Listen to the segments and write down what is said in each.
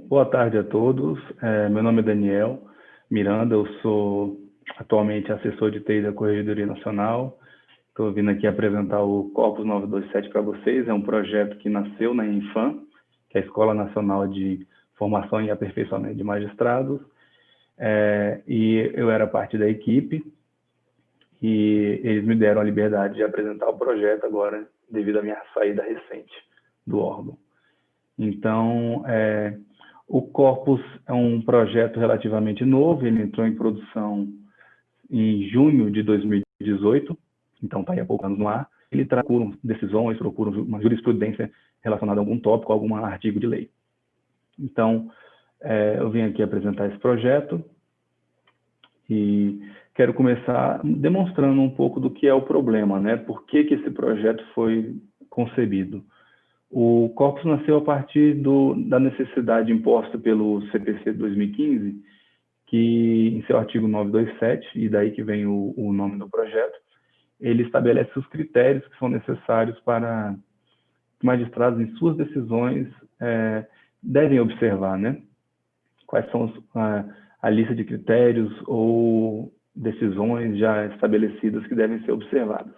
Boa tarde a todos. Meu nome é Daniel Miranda, eu sou atualmente assessor de TI da Corregedoria Nacional. Estou vindo aqui apresentar o Corpus 927 para vocês. É um projeto que nasceu na Infam, que é a Escola Nacional de Formação e Aperfeiçoamento de Magistrados. E eu era parte da equipe e eles me deram a liberdade de apresentar o projeto agora, devido à minha saída recente do órgão. Então, o Corpus é um projeto relativamente novo, ele entrou em produção em junho de 2018, então está aí há poucos anos no ar. Ele procura decisões, procura uma jurisprudência relacionada a algum tópico, a algum artigo de lei. Então, eu vim aqui apresentar esse projeto e quero começar demonstrando um pouco do que é o problema, né? Por que esse projeto foi concebido. O Corpus nasceu a partir da necessidade imposta pelo CPC 2015, que em seu artigo 927, e daí que vem o nome do projeto, ele estabelece os critérios que são necessários para que magistrados, em suas decisões, devem observar, né? Quais são a lista de critérios ou decisões já estabelecidas que devem ser observadas.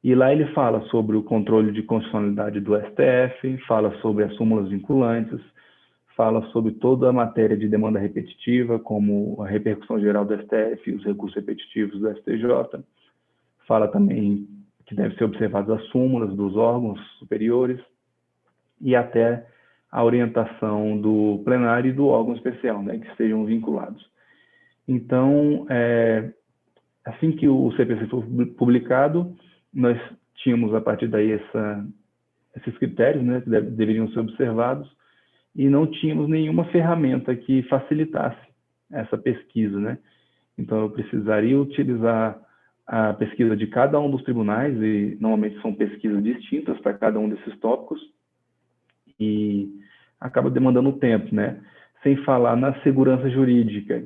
E lá ele fala sobre o controle de constitucionalidade do STF, fala sobre as súmulas vinculantes, fala sobre toda a matéria de demanda repetitiva, como a repercussão geral do STF e os recursos repetitivos do STJ. Fala também que deve ser observadas as súmulas dos órgãos superiores e até a orientação do plenário e do órgão especial, né, que estejam vinculados. Então, assim que o CPC foi publicado, nós tínhamos, a partir daí, esses critérios, né, que deveriam ser observados, e não tínhamos nenhuma ferramenta que facilitasse essa pesquisa, né? Então, eu precisaria utilizar a pesquisa de cada um dos tribunais, e normalmente são pesquisas distintas para cada um desses tópicos, e acaba demandando tempo, né? Sem falar na segurança jurídica,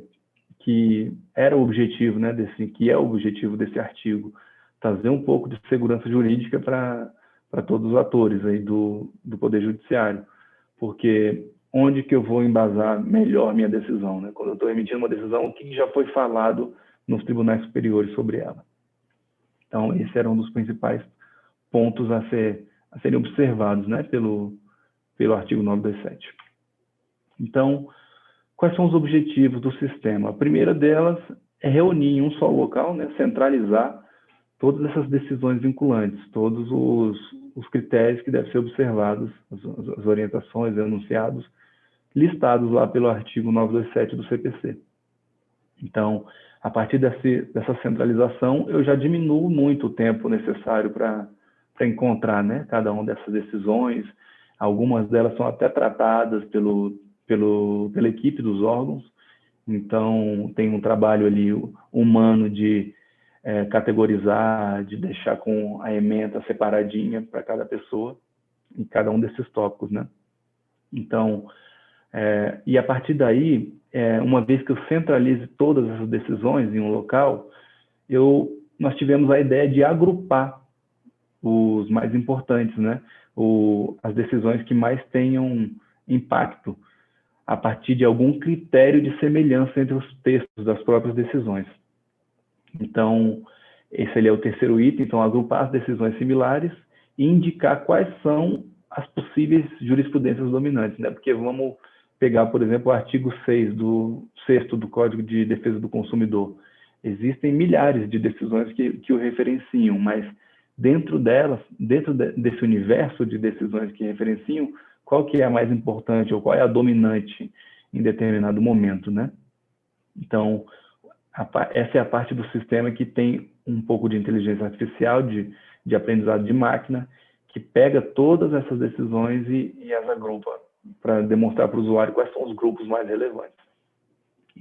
que era o objetivo, né, que é o objetivo desse artigo, trazer um pouco de segurança jurídica para todos os atores aí do Poder Judiciário, porque onde que eu vou embasar melhor minha decisão, né? Quando eu estou emitindo uma decisão, o que já foi falado nos tribunais superiores sobre ela. Então, esse era um dos principais pontos a serem observados, né, pelo artigo 927. Então, quais são os objetivos do sistema? A primeira delas é reunir em um só local, né, centralizar todas essas decisões vinculantes, todos os critérios que devem ser observados, as orientações, enunciados, listados lá pelo artigo 927 do CPC. Então, a partir dessa centralização, eu já diminuo muito o tempo necessário para encontrar, né, cada uma dessas decisões. Algumas delas são até tratadas pela equipe dos órgãos, então tem um trabalho ali humano de categorizar, de deixar com a ementa separadinha para cada pessoa, em cada um desses tópicos, né? Então, e a partir daí, uma vez que eu centralize todas essas decisões em um local, nós tivemos a ideia de agrupar os mais importantes, né? As decisões que mais tenham impacto, a partir de algum critério de semelhança entre os textos das próprias decisões. Então, esse ali é o terceiro item, então agrupar as decisões similares e indicar quais são as possíveis jurisprudências dominantes, né? Porque vamos pegar, por exemplo, o artigo 6 do 6º do Código de Defesa do Consumidor. Existem milhares de decisões que o referenciam, mas dentro delas, desse universo de decisões que referenciam, qual que é a mais importante ou qual é a dominante em determinado momento, né? Então, essa é a parte do sistema que tem um pouco de inteligência artificial, de aprendizado de máquina, que pega todas essas decisões e as agrupa para demonstrar para o usuário quais são os grupos mais relevantes.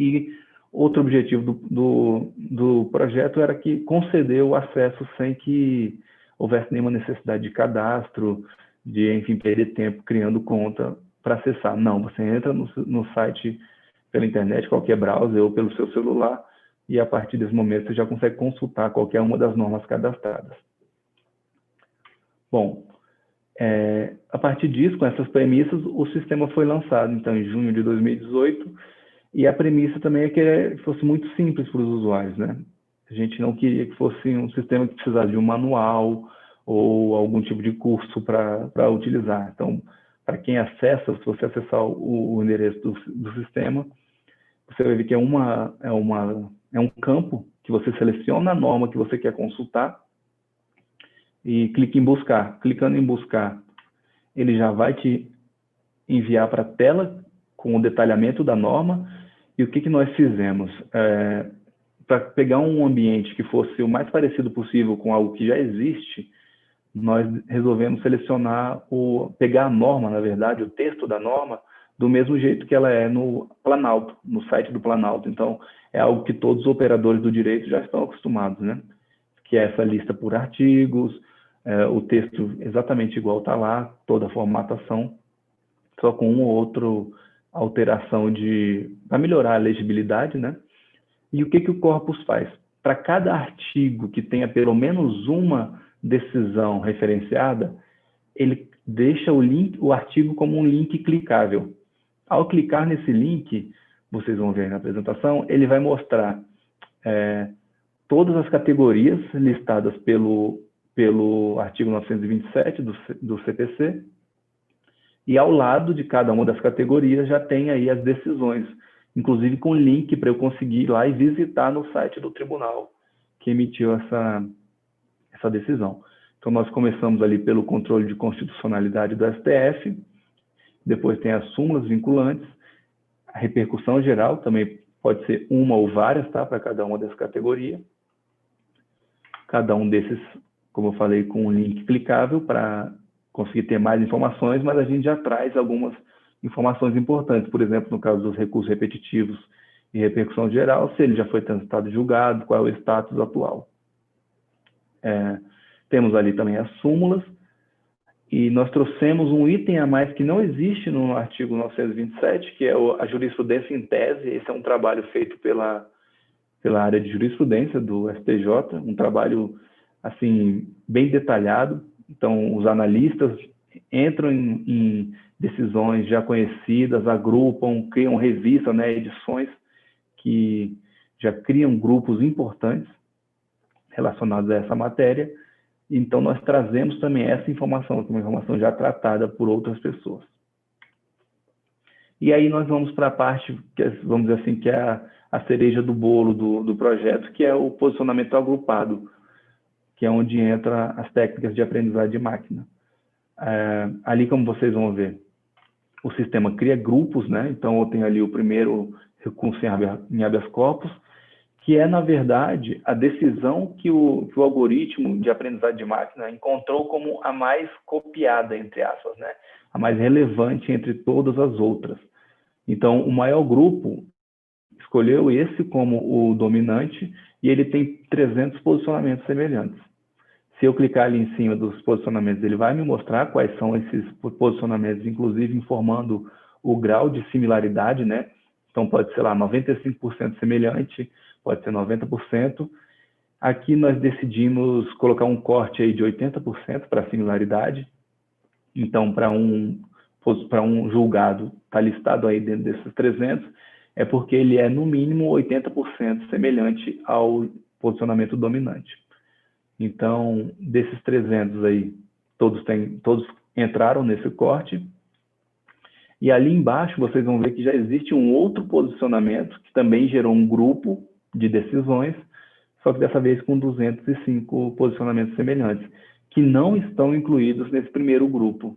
E outro objetivo do projeto era que conceder o acesso sem que houvesse nenhuma necessidade de cadastro, de, enfim, perder tempo criando conta para acessar. Não, você entra no site pela internet, qualquer browser ou pelo seu celular, e a partir desse momento você já consegue consultar qualquer uma das normas cadastradas. Bom, A partir disso, com essas premissas, o sistema foi lançado, então, em junho de 2018, e a premissa também é que fosse muito simples para os usuários, né? A gente não queria que fosse um sistema que precisasse de um manual ou algum tipo de curso para utilizar. Então, para quem acessa, se você acessar o endereço do sistema, você vai ver que é um campo que você seleciona a norma que você quer consultar e clica em buscar. Clicando em buscar, ele já vai te enviar para a tela com o detalhamento da norma. E o que nós fizemos? Para pegar um ambiente que fosse o mais parecido possível com algo que já existe, nós resolvemos pegar a norma, na verdade, o texto da norma, do mesmo jeito que ela é no Planalto, no site do Planalto. Então, é algo que todos os operadores do direito já estão acostumados, né? Que é essa lista por artigos, o texto exatamente igual está lá, toda a formatação, só com uma ou outra alteração para melhorar a legibilidade, né? E o que o corpus faz? Para cada artigo que tenha pelo menos uma decisão referenciada, ele deixa o artigo como um link clicável. Ao clicar nesse link, vocês vão ver na apresentação, ele vai mostrar todas as categorias listadas pelo artigo 927 do CPC, e ao lado de cada uma das categorias já tem aí as decisões, inclusive com link para eu conseguir ir lá e visitar no site do tribunal que emitiu essa decisão. Então, nós começamos ali pelo controle de constitucionalidade do STF, depois tem as súmulas vinculantes, a repercussão geral, também pode ser uma ou várias, tá, para cada uma das categorias. Cada um desses, como eu falei, com um link clicável para conseguir ter mais informações, mas a gente já traz algumas informações importantes, por exemplo, no caso dos recursos repetitivos e repercussão geral, se ele já foi transitado e julgado, qual é o status atual. Temos ali também as súmulas, e nós trouxemos um item a mais que não existe no artigo 927, que é a jurisprudência em tese. Esse é um trabalho feito pela área de jurisprudência do STJ, um trabalho assim bem detalhado. Então, os analistas entram em decisões já conhecidas, agrupam, criam revistas, né, edições que já criam grupos importantes relacionados a essa matéria. Então, nós trazemos também essa informação, que é uma informação já tratada por outras pessoas. E aí nós vamos para a parte, vamos dizer assim, que é a cereja do bolo do projeto, que é o posicionamento agrupado, que é onde entra as técnicas de aprendizagem de máquina. Ali, como vocês vão ver, o sistema cria grupos, né? Então, eu tenho ali o primeiro recurso em habeas corpus, que é, na verdade, a decisão que o algoritmo de aprendizagem de máquina encontrou como a mais copiada, entre aspas, né? A mais relevante entre todas as outras. Então, o maior grupo escolheu esse como o dominante e ele tem 300 posicionamentos semelhantes. Se eu clicar ali em cima dos posicionamentos, ele vai me mostrar quais são esses posicionamentos, inclusive informando o grau de similaridade, né? Então, pode ser lá 95% semelhante, pode ser 90%. Aqui nós decidimos colocar um corte aí de 80% para similaridade. Então, para um julgado está listado aí dentro desses 300, é porque ele é, no mínimo, 80% semelhante ao posicionamento dominante. Então, desses 300 aí, todos entraram nesse corte. E ali embaixo, vocês vão ver que já existe um outro posicionamento, que também gerou um grupo de decisões, só que dessa vez com 205 posicionamentos semelhantes, que não estão incluídos nesse primeiro grupo,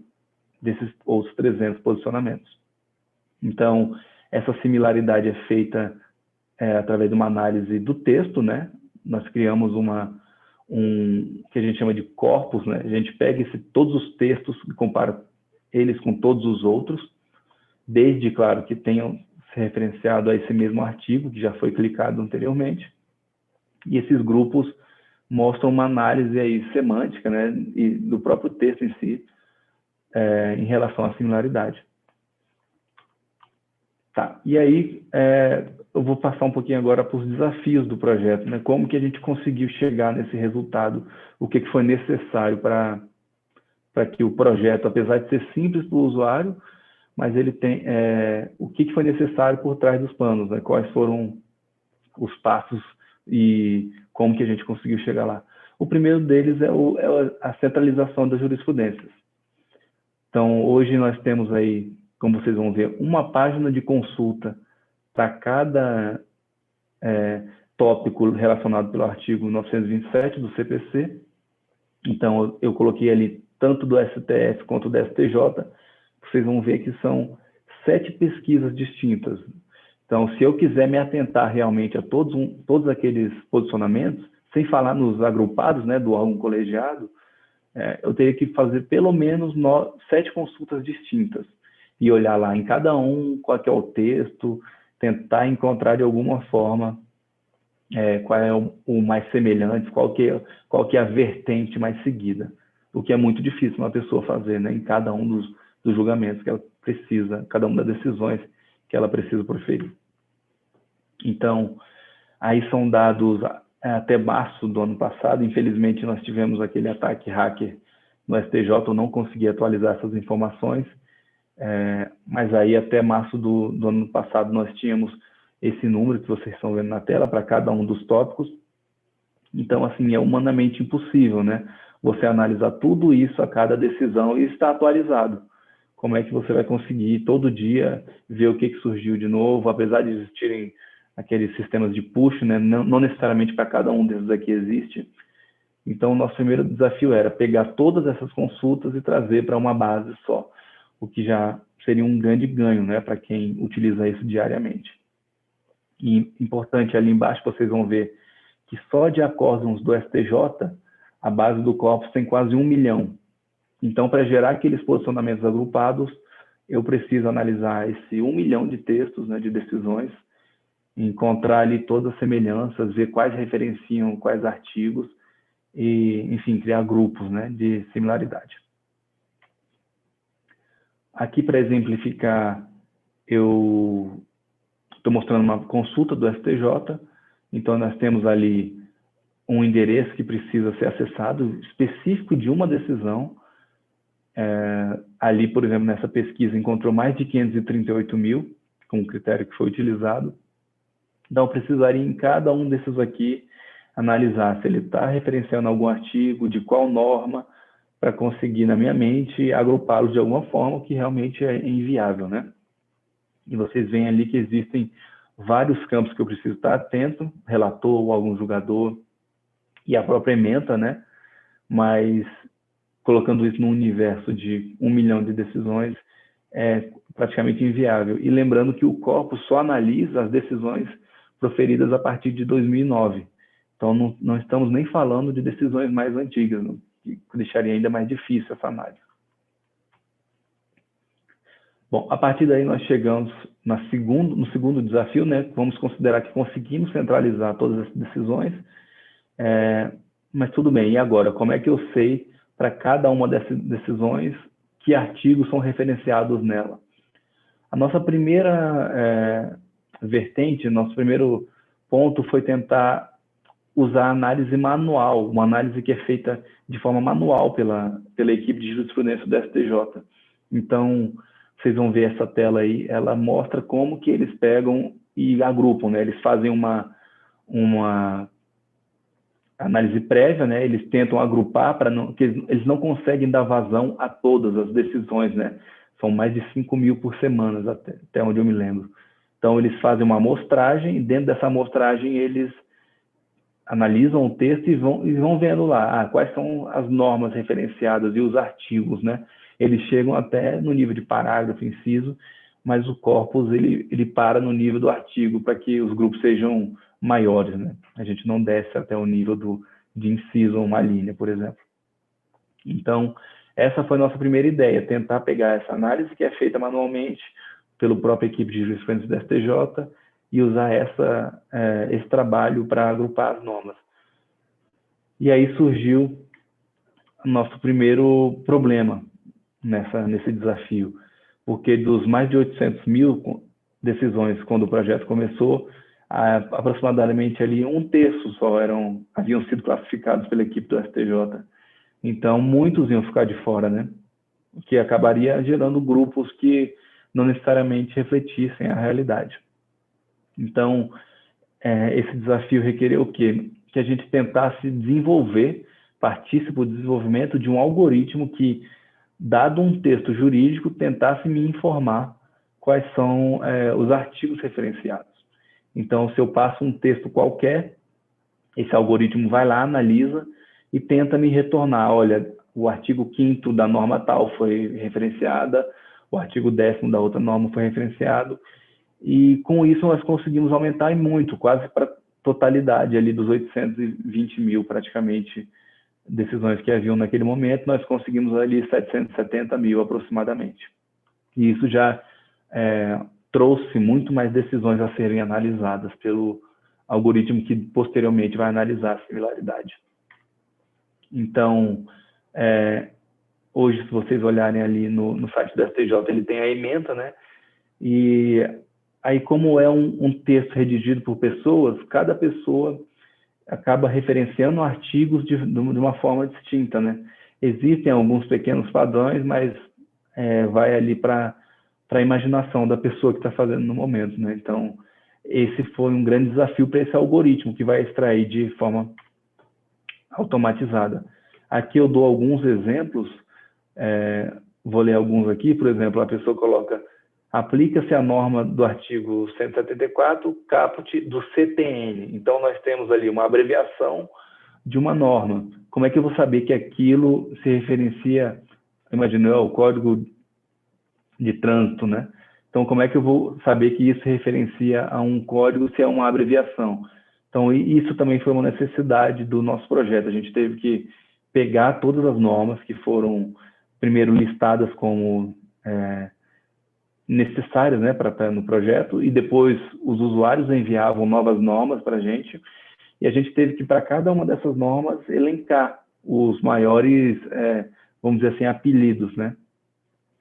desses outros 300 posicionamentos. Então, essa similaridade é feita através de uma análise do texto, né? Nós criamos que a gente chama de corpus, né? A gente pega todos os textos e compara eles com todos os outros, desde, claro, que tenham se referenciado a esse mesmo artigo, que já foi clicado anteriormente, e esses grupos mostram uma análise aí semântica, né? E do próprio texto em si, em relação à similaridade. Tá, e aí eu vou passar um pouquinho agora para os desafios do projeto, né? Como que a gente conseguiu chegar nesse resultado, o que foi necessário para para que o projeto, apesar de ser simples para o usuário, mas ele tem o que foi necessário por trás dos planos, né? Quais foram os passos e como que a gente conseguiu chegar lá. O primeiro deles é a centralização das jurisprudências. Então, hoje nós temos aí, como vocês vão ver, uma página de consulta para cada tópico relacionado pelo artigo 927 do CPC. Então, eu coloquei ali tanto do STF quanto do STJ. Vocês vão ver que são 7 pesquisas distintas. Então, se eu quiser me atentar realmente a todos aqueles posicionamentos, sem falar nos agrupados, né, do órgão colegiado, eu teria que fazer pelo menos 7 consultas distintas e olhar lá em cada qual que é o texto, tentar encontrar de alguma forma qual é o mais semelhante, qual que é a vertente mais seguida, o que é muito difícil uma pessoa fazer, né, em cada dos julgamentos que ela precisa, cada uma das decisões que ela precisa proferir. Então, aí são dados até março do ano passado. Infelizmente, nós tivemos aquele ataque hacker no STJ, eu não consegui atualizar essas informações, mas aí até março do ano passado nós tínhamos esse número que vocês estão vendo na tela para cada um dos tópicos. Então, assim, é humanamente impossível, né? Você analisar tudo isso a cada decisão e estar atualizado. Como é que você vai conseguir todo dia ver o que surgiu de novo, apesar de existirem aqueles sistemas de push, né? Não necessariamente para cada um desses aqui existe. Então, o nosso primeiro desafio era pegar todas essas consultas e trazer para uma base só, o que já seria um grande ganho, né, para quem utiliza isso diariamente. E importante, ali embaixo vocês vão ver que só de acórdãos do STJ, a base do corpus tem quase 1 milhão. Então, para gerar aqueles posicionamentos agrupados, eu preciso analisar esse 1 milhão de textos, né, de decisões, encontrar ali todas as semelhanças, ver quais referenciam quais artigos e, enfim, criar grupos, né, de similaridade. Aqui, para exemplificar, eu estou mostrando uma consulta do STJ. Então, nós temos ali um endereço que precisa ser acessado, específico de uma decisão. Ali, por exemplo, nessa pesquisa, encontrou mais de 538 mil, com o critério que foi utilizado. Então, eu precisaria, em cada um desses aqui, analisar se ele está referenciando algum artigo, de qual norma, para conseguir, na minha mente, agrupá-los de alguma forma, que realmente é inviável, né? E vocês veem ali que existem vários campos que eu preciso estar atento, relator ou algum julgador, e a própria ementa, né? Mas, colocando isso num universo de 1 milhão de decisões, é praticamente inviável. E lembrando que o corpus só analisa as decisões proferidas a partir de 2009. Então, não estamos nem falando de decisões mais antigas, que deixaria ainda mais difícil essa análise. Bom, a partir daí nós chegamos no segundo desafio, né? Vamos considerar que conseguimos centralizar todas as decisões, mas tudo bem, e agora? Como é que eu sei para cada uma dessas decisões que artigos são referenciados nela? A nossa primeira vertente, nosso primeiro ponto foi tentar usar a análise manual, uma análise que é feita de forma manual pela equipe de jurisprudência do STJ. Então, vocês vão ver essa tela aí, ela mostra como que eles pegam e agrupam, né? Eles fazem uma análise prévia, né? Eles tentam agrupar que eles não conseguem dar vazão a todas as decisões, né? São mais de 5 mil por semana, até onde eu me lembro. Então, eles fazem uma amostragem, e dentro dessa amostragem eles analisam o texto e vão vendo lá quais são as normas referenciadas e os artigos, né? Eles chegam até no nível de parágrafo, inciso, mas o corpus ele para no nível do artigo para que os grupos sejam maiores, né? A gente não desce até o nível de inciso ou uma linha, por exemplo. Então, essa foi a nossa primeira ideia, tentar pegar essa análise que é feita manualmente pela própria equipe de jurisprudência do STJ e usar esse trabalho para agrupar as normas. E aí surgiu o nosso primeiro problema nesse desafio, porque dos mais de 800 mil decisões quando o projeto começou, aproximadamente ali 1/3 só haviam sido classificados pela equipe do STJ. Então, muitos iam ficar de fora, né? O que acabaria gerando grupos que não necessariamente refletissem a realidade. Então, esse desafio requereu o quê? Que a gente tentasse desenvolver, partisse para o desenvolvimento de um algoritmo que, dado um texto jurídico, tentasse me informar quais são os artigos referenciados. Então, se eu passo um texto qualquer, esse algoritmo vai lá, analisa e tenta me retornar, olha, o artigo 5º da norma tal foi referenciada, o artigo 10º da outra norma foi referenciado, e com isso nós conseguimos aumentar e muito, quase para a totalidade ali dos 820 mil, praticamente, decisões que haviam naquele momento, nós conseguimos ali 770 mil aproximadamente. E isso já trouxe muito mais decisões a serem analisadas pelo algoritmo que posteriormente vai analisar a similaridade. Então, hoje, se vocês olharem ali no site do STJ, ele tem a ementa, né? E aí, como é um texto redigido por pessoas, cada pessoa acaba referenciando artigos de uma forma distinta, né? Existem alguns pequenos padrões, mas vai ali para a imaginação da pessoa que está fazendo no momento, né? Então, esse foi um grande desafio para esse algoritmo que vai extrair de forma automatizada. Aqui eu dou alguns exemplos, vou ler alguns aqui. Por exemplo, a pessoa coloca: aplica-se a norma do artigo 174, caput do CTN. Então, nós temos ali uma abreviação de uma norma. Como é que eu vou saber que aquilo se referencia, imagino eu, ao Código de Trânsito, né? Então, como é que eu vou saber que isso se referencia a um código se é uma abreviação? Então, isso também foi uma necessidade do nosso projeto. A gente teve que pegar todas as normas que foram, primeiro, listadas como necessárias, né, no projeto, e depois os usuários enviavam novas normas para a gente, e a gente teve que, para cada uma dessas normas, elencar os maiores, vamos dizer assim, apelidos, né?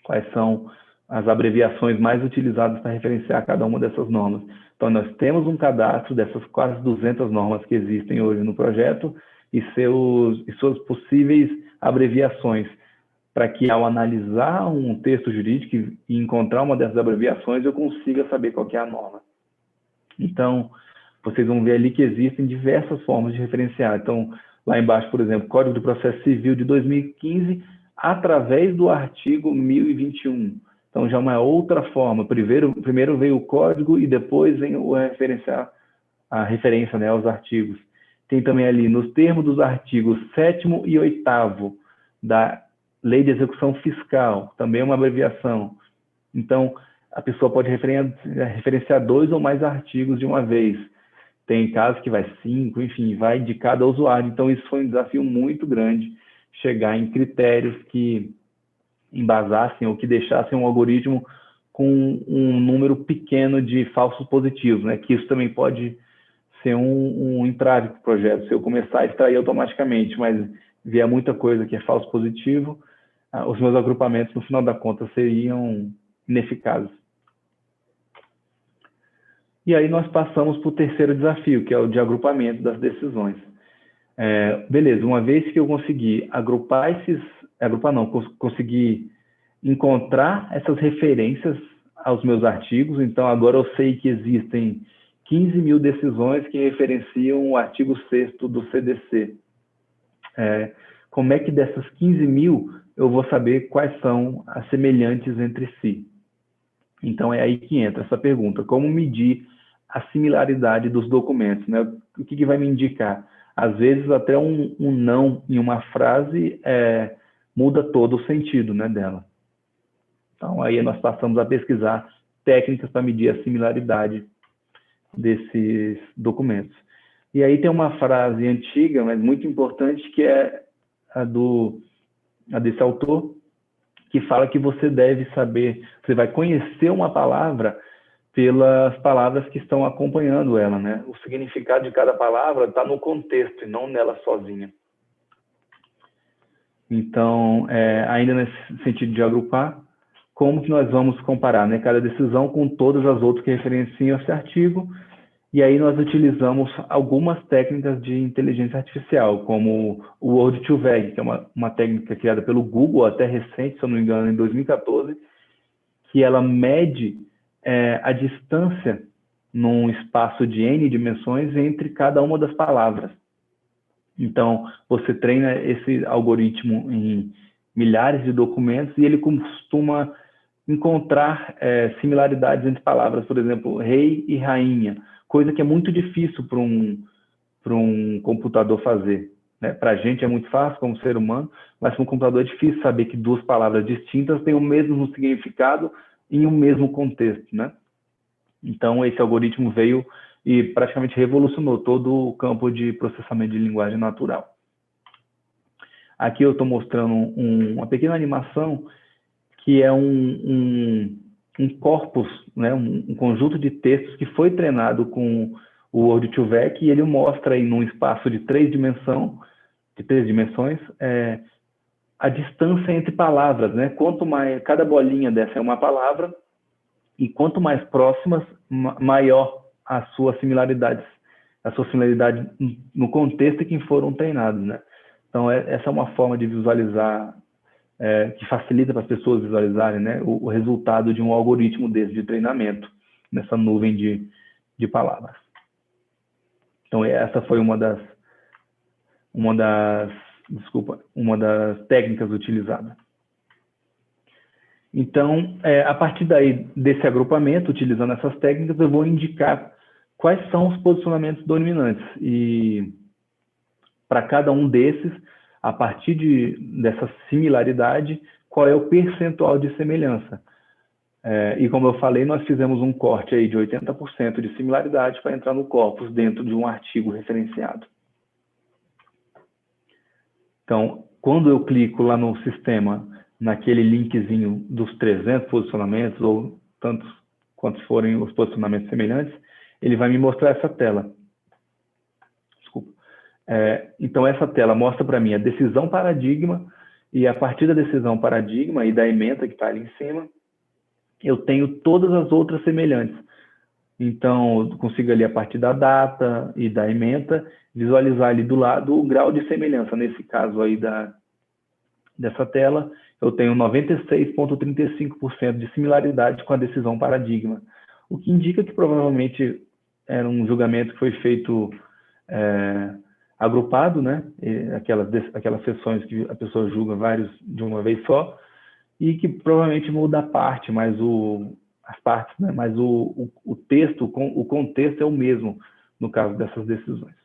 Quais são as abreviações mais utilizadas para referenciar cada uma dessas normas. Então, nós temos um cadastro dessas quase 200 normas que existem hoje no projeto e suas possíveis abreviações, para que, ao analisar um texto jurídico e encontrar uma dessas abreviações, eu consiga saber qual que é a norma. Então, vocês vão ver ali que existem diversas formas de referenciar. Então, lá embaixo, por exemplo, Código do Processo Civil de 2015, através do artigo 1021. Então, já é uma outra forma. Primeiro veio o código e depois vem a referência, né, aos artigos. Tem também ali, nos termos dos artigos 7º e 8º da Lei de Execução Fiscal, também é uma abreviação. Então, a pessoa pode referenciar 2 ou mais artigos de uma vez. Tem casos que vai 5, enfim, vai de cada usuário. Então, isso foi um desafio muito grande, chegar em critérios que embasassem ou que deixassem um algoritmo com um número pequeno de falsos positivos, né? Que isso também pode ser um entrave para o projeto. Se eu começar a extrair automaticamente, mas vier muita coisa que é falso positivo, os meus agrupamentos, no final da conta, seriam ineficazes. E aí nós passamos para o terceiro desafio, que é o de agrupamento das decisões. Beleza, uma vez que eu consegui consegui encontrar essas referências aos meus artigos, então agora eu sei que existem 15 mil decisões que referenciam o artigo 6º do CDC. Como é que dessas 15 mil eu vou saber quais são as semelhantes entre si? Então é aí que entra essa pergunta: como medir a similaridade dos documentos, né? O que vai me indicar? Às vezes até um não em uma frase muda todo o sentido, né, dela. Então aí nós passamos a pesquisar técnicas para medir a similaridade desses documentos. E aí tem uma frase antiga, mas muito importante, que é a desse autor, que fala que você deve saber, você vai conhecer uma palavra pelas palavras que estão acompanhando ela, né? O significado de cada palavra está no contexto e não nela sozinha. Então, ainda nesse sentido de agrupar, como que nós vamos comparar, né, cada decisão com todas as outras que referenciam esse artigo? E aí nós utilizamos algumas técnicas de inteligência artificial, como o Word2Vec, que é uma técnica criada pelo Google, até recente, se eu não me engano, em 2014, que ela mede a distância num espaço de N dimensões entre cada uma das palavras. Então, você treina esse algoritmo em milhares de documentos e ele costuma encontrar similaridades entre palavras, por exemplo, rei e rainha, coisa que é muito difícil para um computador fazer. Né? Para a gente é muito fácil, como ser humano, mas para um computador é difícil saber que duas palavras distintas têm o mesmo significado em um mesmo contexto. Né? Então, esse algoritmo veio e praticamente revolucionou todo o campo de processamento de linguagem natural. Aqui eu estou mostrando uma pequena animação que é um corpus, né, um conjunto de textos que foi treinado com o Word2Vec e ele mostra aí num espaço de três dimensões, a distância entre palavras, né? Quanto mais cada bolinha dessa é uma palavra e quanto mais próximas, maior a sua similaridade no contexto em que foram treinados, né? Então essa é uma forma de visualizar que facilita para as pessoas visualizarem, né, o resultado de um algoritmo desse de treinamento nessa nuvem de palavras. Então essa foi uma das técnicas utilizadas. Então, a partir daí desse agrupamento, utilizando essas técnicas, eu vou indicar quais são os posicionamentos dominantes e para cada um desses, a partir dessa similaridade, qual é o percentual de semelhança. E como eu falei, nós fizemos um corte aí de 80% de similaridade para entrar no corpus dentro de um artigo referenciado. Então, quando eu clico lá no sistema, naquele linkzinho dos 300 posicionamentos, ou tantos quantos forem os posicionamentos semelhantes, ele vai me mostrar essa tela. Então, essa tela mostra para mim a decisão paradigma, e a partir da decisão paradigma e da ementa que está ali em cima, eu tenho todas as outras semelhantes. Então, eu consigo ali, a partir da data e da ementa, visualizar ali do lado o grau de semelhança. Nesse caso aí dessa tela, eu tenho 96,35% de similaridade com a decisão paradigma, o que indica que provavelmente era um julgamento que foi feito agrupado, né? Aquelas sessões que a pessoa julga vários de uma vez só, e que provavelmente muda a parte, mas as partes, né? Mas o texto, o contexto é o mesmo no caso dessas decisões.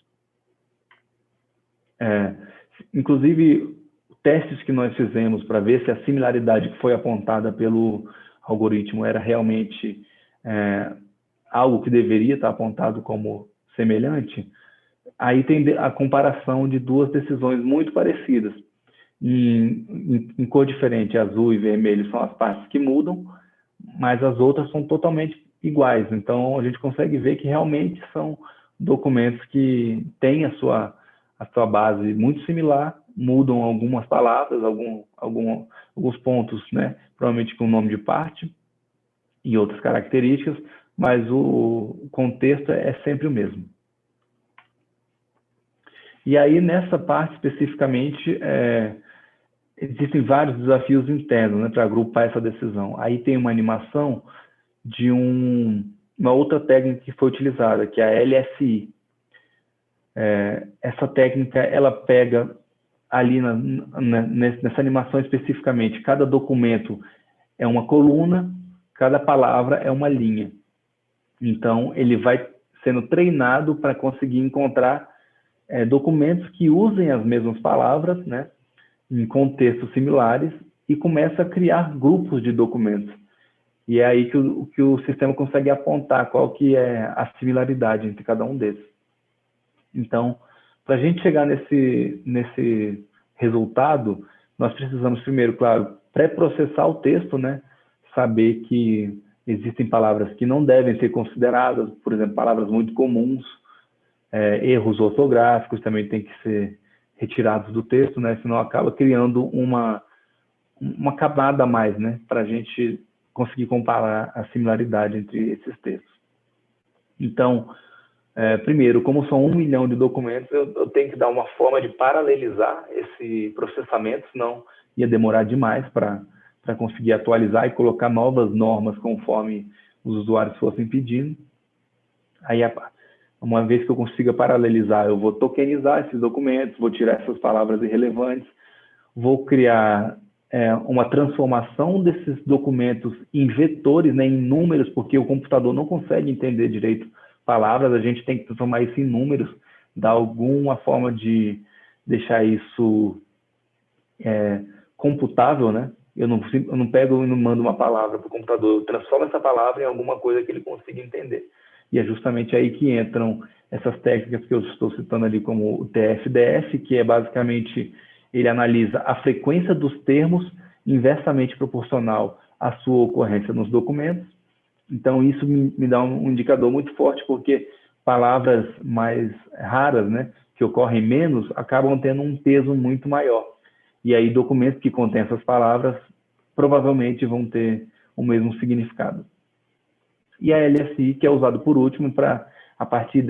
Inclusive, testes que nós fizemos para ver se a similaridade que foi apontada pelo algoritmo era realmente algo que deveria estar apontado como semelhante, aí tem a comparação de duas decisões muito parecidas. Em cor diferente, azul e vermelho são as partes que mudam, mas as outras são totalmente iguais. Então, a gente consegue ver que realmente são documentos que têm a sua base muito similar, mudam algumas palavras, alguns pontos, né? Provavelmente com o nome de parte e outras características, mas o contexto é sempre o mesmo. E aí, nessa parte especificamente, existem vários desafios internos, né, para agrupar essa decisão. Aí tem uma animação de uma outra técnica que foi utilizada, que é a LSI. Essa técnica, ela pega ali nessa animação especificamente, cada documento é uma coluna, cada palavra é uma linha. Então, ele vai sendo treinado para conseguir encontrar documentos que usem as mesmas palavras, né, em contextos similares, e começa a criar grupos de documentos. E é aí que o sistema consegue apontar qual que é a similaridade entre cada um desses. Então, para a gente chegar nesse resultado, nós precisamos primeiro, claro, pré-processar o texto, né? Saber que existem palavras que não devem ser consideradas, por exemplo, palavras muito comuns, erros ortográficos também têm que ser retirados do texto, né? Senão acaba criando uma camada a mais, né? Para a gente conseguir comparar a similaridade entre esses textos. Então, Primeiro, como são 1 milhão de documentos, eu tenho que dar uma forma de paralelizar esse processamento, senão ia demorar demais para conseguir atualizar e colocar novas normas conforme os usuários fossem pedindo. Aí, uma vez que eu consiga paralelizar, eu vou tokenizar esses documentos, vou tirar essas palavras irrelevantes, vou criar uma transformação desses documentos em vetores, né, em números, porque o computador não consegue entender direito palavras, a gente tem que transformar isso em números, dar alguma forma de deixar isso computável, né? Eu não pego e não mando uma palavra para o computador, eu transformo essa palavra em alguma coisa que ele consiga entender. E é justamente aí que entram essas técnicas que eu estou citando ali, como o TF-DF, que é basicamente, ele analisa a frequência dos termos inversamente proporcional à sua ocorrência nos documentos. Então, isso me dá um indicador muito forte, porque palavras mais raras, né, que ocorrem menos, acabam tendo um peso muito maior. E aí, documentos que contêm essas palavras provavelmente vão ter o mesmo significado. E a LSI, que é usado por último, para, a partir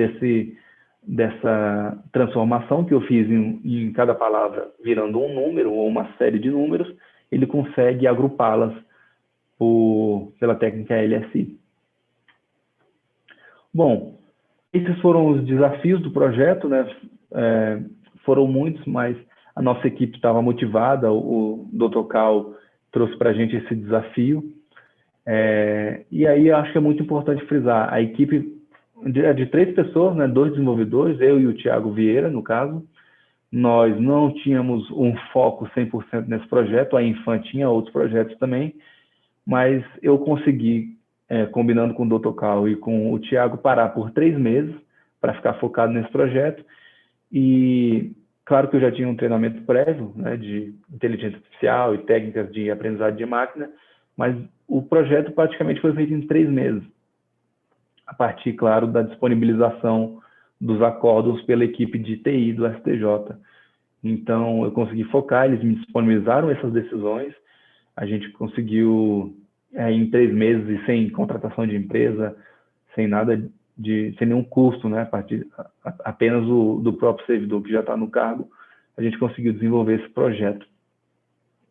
dessa transformação que eu fiz em cada palavra, virando um número ou uma série de números, ele consegue agrupá-las pela técnica LSI. Bom, esses foram os desafios do projeto, né? Foram muitos, mas a nossa equipe estava motivada, o Dr. Cal trouxe para a gente esse desafio. E aí eu acho que é muito importante frisar, a equipe de 3 pessoas, né, 2 desenvolvedores, eu e o Thiago Vieira, no caso. Nós não tínhamos um foco 100% nesse projeto, a Infam tinha outros projetos também, mas eu consegui, combinando com o Dr. Cal e com o Thiago, parar por 3 meses para ficar focado nesse projeto. E claro que eu já tinha um treinamento prévio, né, de inteligência artificial e técnicas de aprendizado de máquina, mas o projeto praticamente foi feito em 3 meses, a partir, claro, da disponibilização dos acórdons pela equipe de TI do STJ. Então, eu consegui focar, eles me disponibilizaram essas decisões, a gente conseguiu, em 3 meses, e sem contratação de empresa, sem nada sem nenhum custo, né, a partir apenas do próprio servidor que já está no cargo, a gente conseguiu desenvolver esse projeto.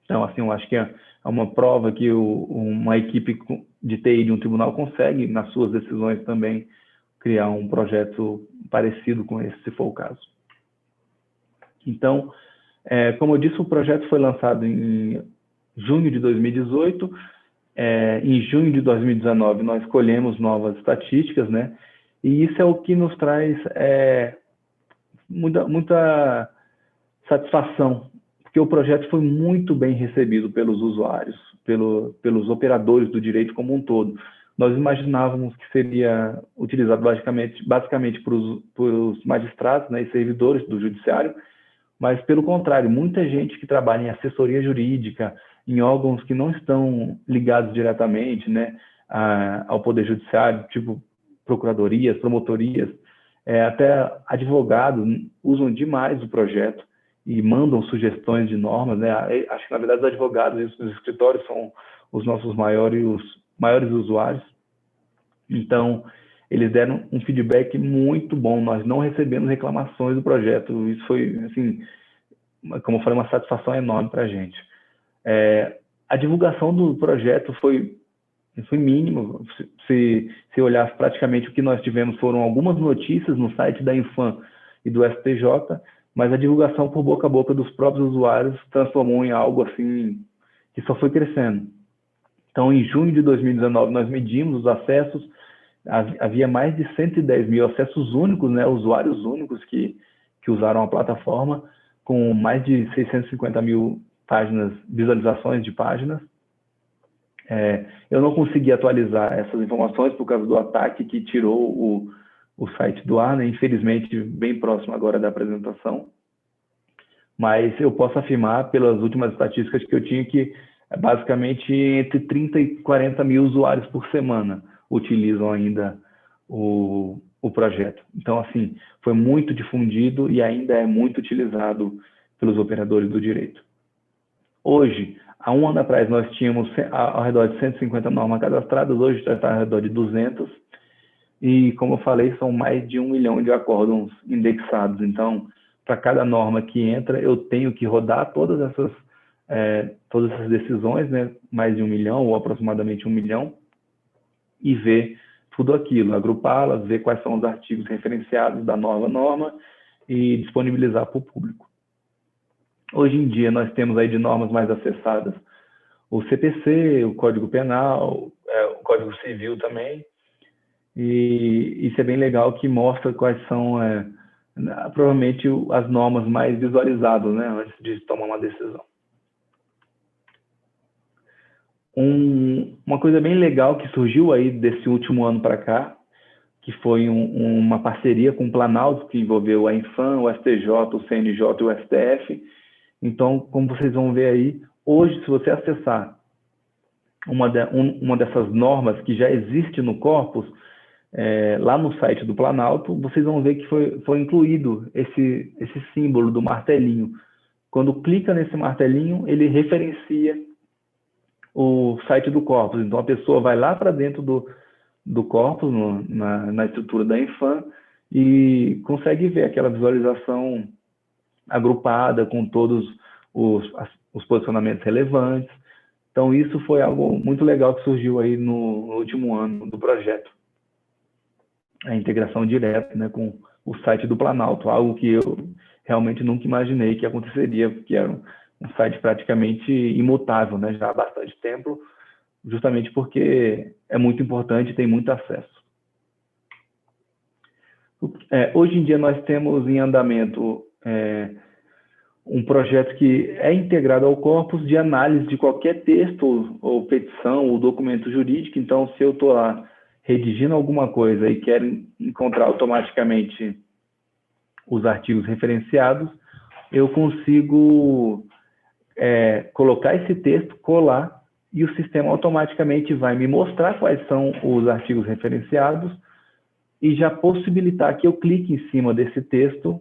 Então, assim, eu acho que é uma prova que uma equipe de TI de um tribunal consegue, nas suas decisões também, criar um projeto parecido com esse, se for o caso. Então, como eu disse, o projeto foi lançado em junho de 2018. Em junho de 2019, nós escolhemos novas estatísticas, né? E isso é o que nos traz muita satisfação, porque o projeto foi muito bem recebido pelos usuários, pelos operadores do direito como um todo. Nós imaginávamos que seria utilizado basicamente por os magistrados, né, e servidores do judiciário, mas, pelo contrário, muita gente que trabalha em assessoria jurídica, em órgãos que não estão ligados diretamente, né, ao Poder Judiciário, tipo procuradorias, promotorias, até advogados usam demais o projeto e mandam sugestões de normas, né? Acho que, na verdade, os advogados e os escritórios são os nossos maiores usuários. Então, eles deram um feedback muito bom, nós não recebemos reclamações do projeto, isso foi, assim, como eu falei, uma satisfação enorme para a gente. A divulgação do projeto foi mínima, se olhar praticamente o que nós tivemos foram algumas notícias no site da Infam e do STJ, mas a divulgação por boca a boca dos próprios usuários transformou em algo assim que só foi crescendo. Então, em junho de 2019, nós medimos os acessos, havia mais de 110 mil acessos únicos, né, usuários únicos que usaram a plataforma, com mais de 650 mil páginas, visualizações de páginas. Eu não consegui atualizar essas informações por causa do ataque que tirou o site do ar, né? Infelizmente, bem próximo agora da apresentação. Mas eu posso afirmar, pelas últimas estatísticas que eu tinha, que basicamente entre 30 e 40 mil usuários por semana utilizam ainda o projeto. Então, assim, foi muito difundido e ainda é muito utilizado pelos operadores do direito. Hoje, há um ano atrás, nós tínhamos ao redor de 150 normas cadastradas, hoje já está ao redor de 200. e, como eu falei, são mais de 1 milhão de acórdons indexados. Então, para cada norma que entra, eu tenho que rodar todas essas decisões, né, mais de 1 milhão ou aproximadamente 1 milhão, e ver tudo aquilo, agrupá-las, ver quais são os artigos referenciados da nova norma e disponibilizar para o público. Hoje em dia, nós temos aí de normas mais acessadas o CPC, o Código Penal, o Código Civil também, e isso é bem legal, que mostra quais são, provavelmente, as normas mais visualizadas, né, antes de tomar uma decisão. Uma coisa bem legal que surgiu aí desse último ano para cá, que foi uma parceria com o Planalto, que envolveu a Infam, o STJ, o CNJ e o STF. Então, como vocês vão ver aí, hoje, se você acessar uma dessas normas que já existe no corpus, lá no site do Planalto, vocês vão ver que foi incluído esse símbolo do martelinho. Quando clica nesse martelinho, ele referencia o site do corpus. Então, a pessoa vai lá para dentro do corpus, na estrutura da Infam, e consegue ver aquela visualização agrupada com todos os posicionamentos relevantes. Então, isso foi algo muito legal que surgiu aí no último ano do projeto. A integração direta, né, com o site do Planalto, algo que eu realmente nunca imaginei que aconteceria, porque era um site praticamente imutável, né, já há bastante tempo, justamente porque é muito importante e tem muito acesso. Hoje em dia nós temos em andamento um projeto que é integrado ao corpus de análise de qualquer texto ou petição ou documento jurídico. Então, se eu estou lá redigindo alguma coisa e quero encontrar automaticamente os artigos referenciados, eu consigo colocar esse texto, colar, e o sistema automaticamente vai me mostrar quais são os artigos referenciados e já possibilitar que eu clique em cima desse texto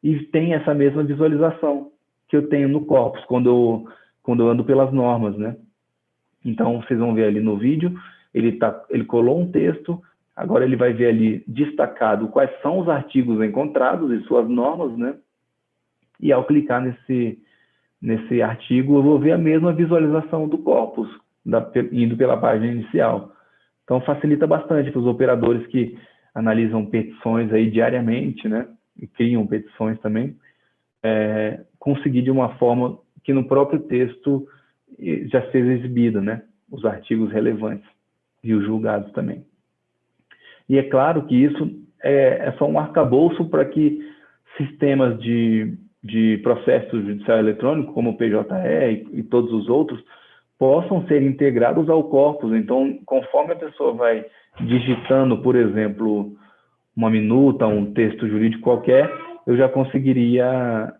e tenha essa mesma visualização que eu tenho no corpus, quando eu ando pelas normas, né? Então, vocês vão ver ali no vídeo, ele colou um texto, agora ele vai ver ali destacado quais são os artigos encontrados e suas normas, né? E ao clicar nesse artigo, eu vou ver a mesma visualização do corpus, indo pela página inicial. Então, facilita bastante para os operadores que analisam petições aí diariamente, né? E criam petições também, conseguir de uma forma que no próprio texto já seja exibida, né? Os artigos relevantes e os julgados também. E é claro que isso é só um arcabouço para que sistemas de processo judicial eletrônico, como o PJE e todos os outros, possam ser integrados ao corpus. Então, conforme a pessoa vai digitando, por exemplo, uma minuta, um texto jurídico qualquer, eu já conseguiria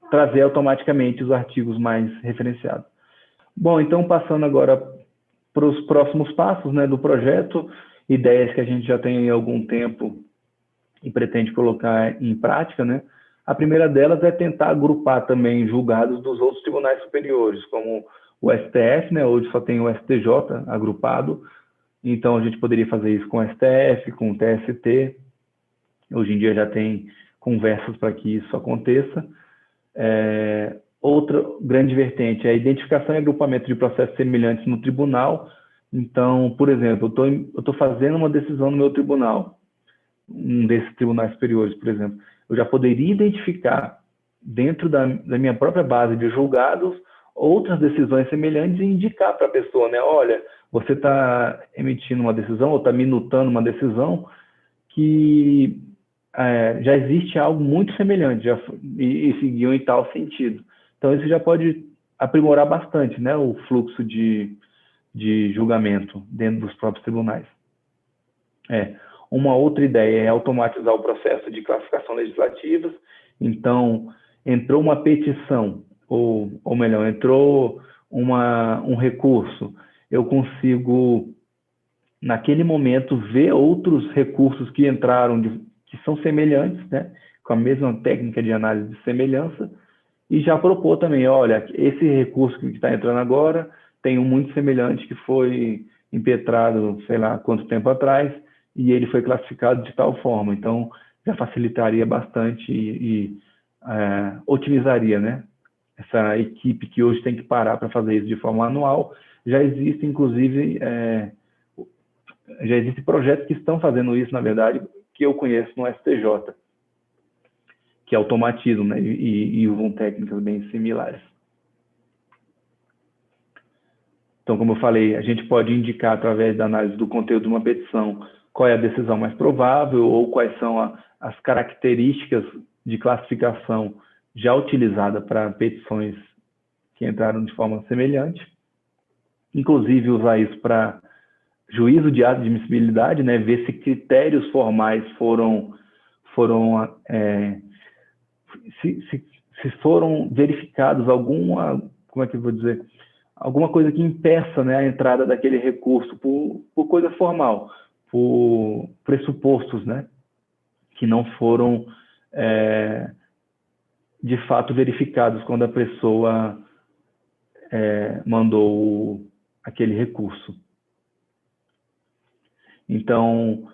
trazer automaticamente os artigos mais referenciados. Bom, então passando agora para os próximos passos, né, do projeto, ideias que a gente já tem há algum tempo e pretende colocar em prática, né? A primeira delas é tentar agrupar também julgados dos outros tribunais superiores, como o STF, né? Hoje só tem o STJ agrupado, então a gente poderia fazer isso com o STF, com o TST. Hoje em dia já tem conversas para que isso aconteça. Outra grande vertente é a identificação e agrupamento de processos semelhantes no tribunal. Então, por exemplo, eu estou fazendo uma decisão no meu tribunal, um desses tribunais superiores, por exemplo. Eu já poderia identificar, dentro da minha própria base de julgados, outras decisões semelhantes e indicar para a pessoa, né? Olha, você está emitindo uma decisão ou está minutando uma decisão que já existe algo muito semelhante e seguiu em tal sentido. Então, isso já pode aprimorar bastante, né, o fluxo de julgamento dentro dos próprios tribunais. Uma outra ideia é automatizar o processo de classificação legislativa. Então, entrou uma petição, ou melhor, entrou um recurso, eu consigo, naquele momento, ver outros recursos que entraram, que são semelhantes, né, com a mesma técnica de análise de semelhança, e já propor também, olha, esse recurso que está entrando agora tem um muito semelhante que foi impetrado, sei lá quanto tempo atrás, e ele foi classificado de tal forma. Então, já facilitaria bastante e otimizaria, né? Essa equipe que hoje tem que parar para fazer isso de forma manual. Já existe, inclusive, já existem projetos que estão fazendo isso, na verdade, que eu conheço no STJ, que automatizam, né? E usam técnicas bem similares. Então, como eu falei, a gente pode indicar, através da análise do conteúdo de uma petição, qual é a decisão mais provável ou quais são as características de classificação já utilizada para petições que entraram de forma semelhante. Inclusive, usar isso para juízo de admissibilidade, né? Ver se critérios formais se foram verificados alguma, como é que eu vou dizer, alguma coisa que impeça, né, a entrada daquele recurso por coisa formal, por pressupostos, né, que não foram de fato verificados quando a pessoa mandou aquele recurso. Então,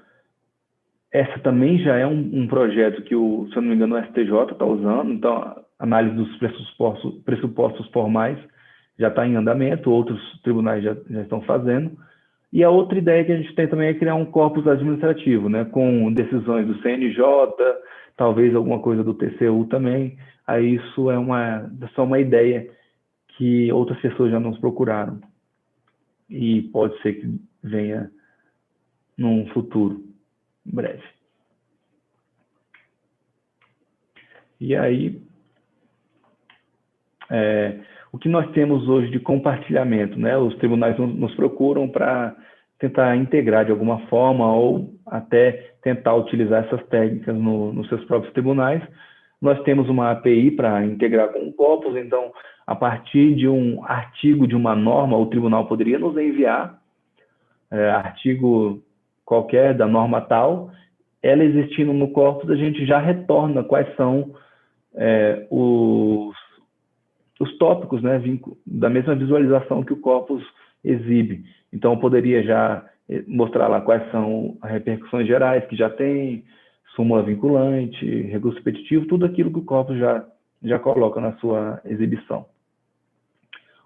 essa também já é um projeto que, se eu não me engano, o STJ está usando. Então, a análise dos pressupostos formais já está em andamento, outros tribunais já estão fazendo. E a outra ideia que a gente tem também é criar um corpus administrativo, né, com decisões do CNJ, talvez alguma coisa do TCU também. Aí isso é só uma ideia que outras pessoas já nos procuraram. E pode ser que venha num futuro breve. E aí, o que nós temos hoje de compartilhamento, né? Os tribunais nos procuram para tentar integrar de alguma forma ou até tentar utilizar essas técnicas nos seus próprios tribunais. Nós temos uma API para integrar com o corpus, então, a partir de um artigo de uma norma, o tribunal poderia nos enviar artigo qualquer da norma tal, ela existindo no corpus, a gente já retorna quais são os tópicos, né, da mesma visualização que o corpus exibe. Então, eu poderia já mostrar lá quais são as repercussões gerais que já tem, súmula vinculante, recurso repetitivo, tudo aquilo que o corpus já coloca na sua exibição.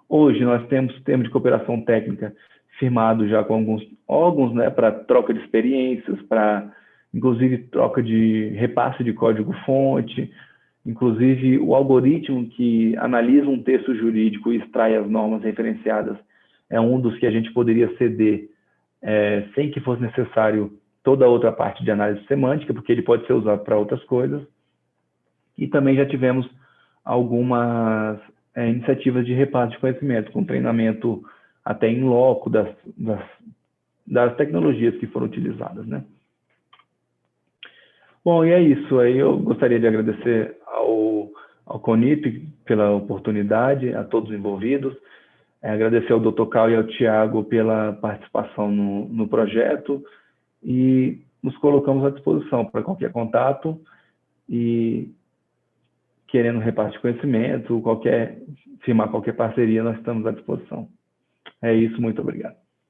Hoje, nós temos termo de cooperação técnica firmado já com alguns órgãos, né, para troca de experiências, para, inclusive, troca de repasse de código-fonte. Inclusive, o algoritmo que analisa um texto jurídico e extrai as normas referenciadas é um dos que a gente poderia ceder sem que fosse necessário toda a outra parte de análise semântica, porque ele pode ser usado para outras coisas. E também já tivemos algumas iniciativas de repasse de conhecimento, com treinamento até em loco das tecnologias que foram utilizadas, né? Bom, e é isso. Aí eu gostaria de agradecer ao CONIP pela oportunidade, a todos os envolvidos, agradecer ao Dr. Cal e ao Tiago pela participação no projeto e nos colocamos à disposição para qualquer contato e querendo repasse de conhecimento, firmar qualquer parceria, nós estamos à disposição. É isso, muito obrigado.